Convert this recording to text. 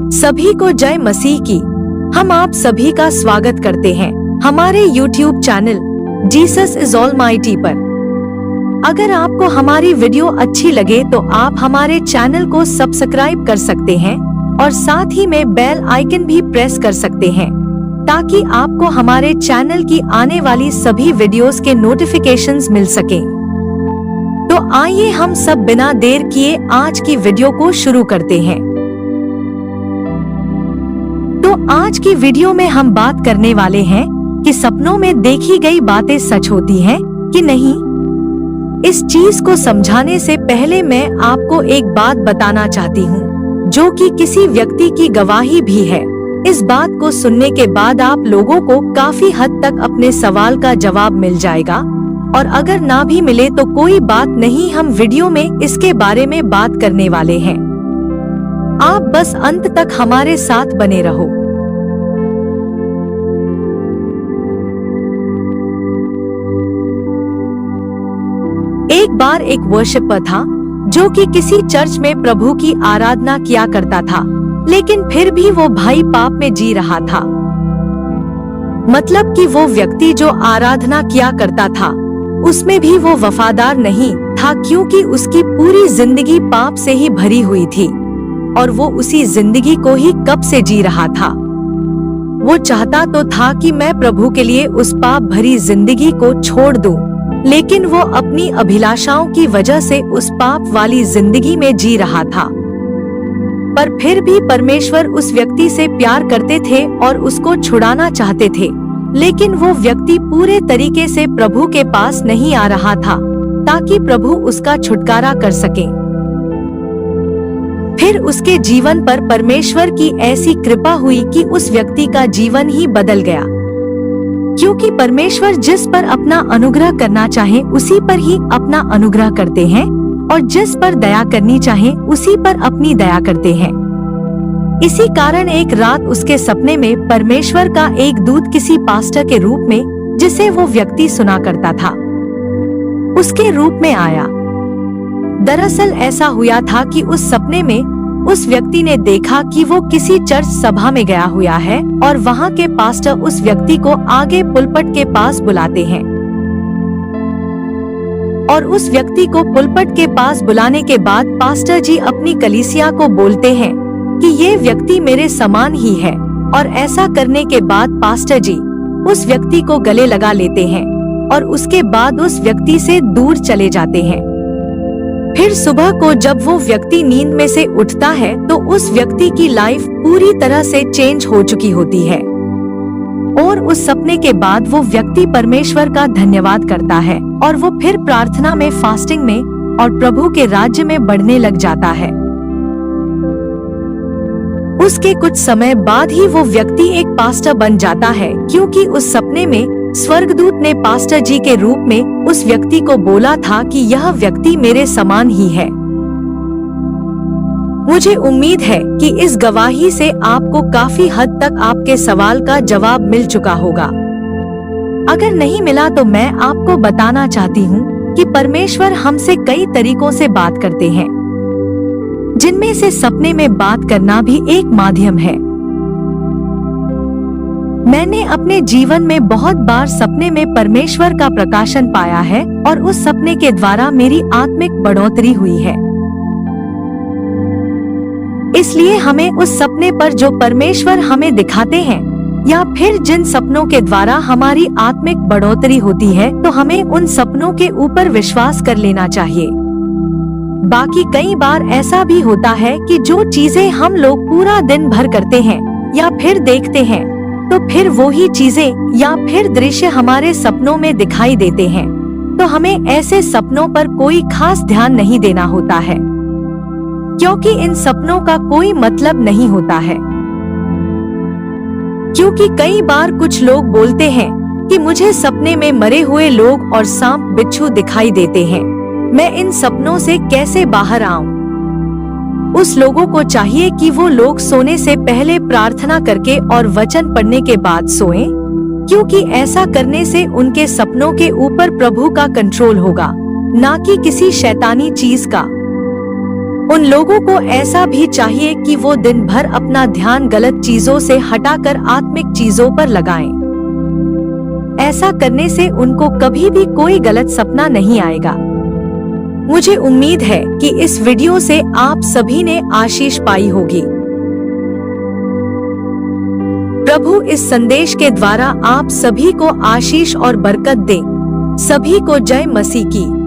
सभी को जय मसीह की। हम आप सभी का स्वागत करते हैं हमारे YouTube channel Jesus is almighty पर। अगर आपको हमारी वीडियो अच्छी लगे तो आप हमारे चैनल को सब्सक्राइब कर सकते हैं और साथ ही में बेल आइकन भी प्रेस कर सकते हैं ताकि आपको हमारे चैनल की आने वाली सभी वीडियोस के नोटिफिकेशंस मिल सकें। तो आइए हम सब बिना देर किए आज की वीडियो को शुरू करते हैं। तो आज की वीडियो में हम बात करने वाले हैं कि सपनों में देखी गई बातें सच होती हैं कि नहीं। इस चीज को समझाने से पहले मैं आपको एक बात बताना चाहती हूँ जो कि किसी व्यक्ति की गवाही भी है। इस बात को सुनने के बाद आप लोगों को काफी हद तक अपने सवाल का जवाब मिल जाएगा, और अगर ना भी मिले तो कोई बात नहीं, हम वीडियो में इसके बारे में बात करने वाले हैं। आप बस अंत तक हमारे साथ बने रहो। एक बार एक वर्शिपर था जो कि किसी चर्च में प्रभु की आराधना किया करता था, लेकिन फिर भी वो भाई पाप में जी रहा था। मतलब कि वो व्यक्ति जो आराधना किया करता था उसमें भी वो वफादार नहीं था, क्योंकि उसकी पूरी जिंदगी पाप से ही भरी हुई थी और वो उसी जिंदगी को ही कब से जी रहा था। वो चाहता तो था कि मैं प्रभु के लिए उस पाप भरी जिंदगी को छोड़ दूं, लेकिन वो अपनी अभिलाषाओं की वजह से उस पाप वाली जिंदगी में जी रहा था। पर फिर भी परमेश्वर उस व्यक्ति से प्यार करते थे और उसको छुड़ाना चाहते थे, लेकिन वो व्यक्ति पूरे तरीके से प्रभु के पास नहीं आ रहा था ताकि प्रभु उसका छुटकारा कर सके। फिर उसके जीवन पर परमेश्वर की ऐसी कृपा हुई कि उस व्यक्ति का जीवन ही बदल गया, क्योंकि परमेश्वर जिस पर अपना अनुग्रह करना चाहे उसी पर ही अपना अनुग्रह करते हैं, और जिस पर दया करनी चाहे उसी पर अपनी दया करते हैं। इसी कारण एक रात उसके सपने में परमेश्वर का एक दूत किसी पास्टर के रूप में, जिसे वो व्यक्ति सुना करता था, उसके रूप में आया। दरअसल ऐसा हुआ था कि उस सपने में उस व्यक्ति ने देखा कि वो किसी चर्च सभा में गया हुआ है और वहाँ के पास्टर उस व्यक्ति को आगे पुलपट के पास बुलाते हैं, और उस व्यक्ति को पुलपट के पास बुलाने के बाद पास्टर जी अपनी कलीसिया को बोलते हैं कि ये व्यक्ति मेरे समान ही है, और ऐसा करने के बाद पास्टर जी उस व्यक्ति को गले लगा लेते हैं और उसके बाद उस व्यक्ति से दूर चले जाते हैं। फिर सुबह को जब वो व्यक्ति नींद में से उठता है तो उस व्यक्ति की लाइफ पूरी तरह से चेंज हो चुकी होती है, और उस सपने के बाद वो व्यक्ति परमेश्वर का धन्यवाद करता है और वो फिर प्रार्थना में, फास्टिंग में और प्रभु के राज्य में बढ़ने लग जाता है। उसके कुछ समय बाद ही वो व्यक्ति एक पास्टर बन जाता है, क्योंकि उस सपने में स्वर्गदूत ने पास्टर जी के रूप में उस व्यक्ति को बोला था कि यह व्यक्ति मेरे समान ही है। मुझे उम्मीद है कि इस गवाही से आपको काफी हद तक आपके सवाल का जवाब मिल चुका होगा। अगर नहीं मिला तो मैं आपको बताना चाहती हूँ कि परमेश्वर हमसे कई तरीकों से बात करते हैं, जिनमें से सपने में बात करना भी एक माध्यम है। मैंने अपने जीवन में बहुत बार सपने में परमेश्वर का प्रकाशन पाया है और उस सपने के द्वारा मेरी आत्मिक बढ़ोतरी हुई है। इसलिए हमें उस सपने पर जो परमेश्वर हमें दिखाते हैं या फिर जिन सपनों के द्वारा हमारी आत्मिक बढ़ोतरी होती है, तो हमें उन सपनों के ऊपर विश्वास कर लेना चाहिए। बाकी कई बार ऐसा भी होता है कि जो चीजें हम लोग पूरा दिन भर करते हैं या फिर देखते हैं, तो फिर वो ही चीजें या फिर दृश्य हमारे सपनों में दिखाई देते हैं, तो हमें ऐसे सपनों पर कोई खास ध्यान नहीं देना होता है, क्योंकि इन सपनों का कोई मतलब नहीं होता है। क्योंकि कई बार कुछ लोग बोलते हैं कि मुझे सपने में मरे हुए लोग और सांप बिच्छू दिखाई देते हैं, मैं इन सपनों से कैसे बाहर आऊं? उस लोगों को चाहिए कि वो लोग सोने से पहले प्रार्थना करके और वचन पढ़ने के बाद सोएं, क्योंकि ऐसा करने से उनके सपनों के ऊपर प्रभु का कंट्रोल होगा, ना कि किसी शैतानी चीज का। उन लोगों को ऐसा भी चाहिए कि वो दिन भर अपना ध्यान गलत चीजों से हटाकर आत्मिक चीजों पर लगाएं। ऐसा करने से उनको कभी भी कोई गलत सपना नहीं आएगा। मुझे उम्मीद है कि इस वीडियो से आप सभी ने आशीष पाई होगी। प्रभु इस संदेश के द्वारा आप सभी को आशीष और बरकत दे। सभी को जय मसीह की।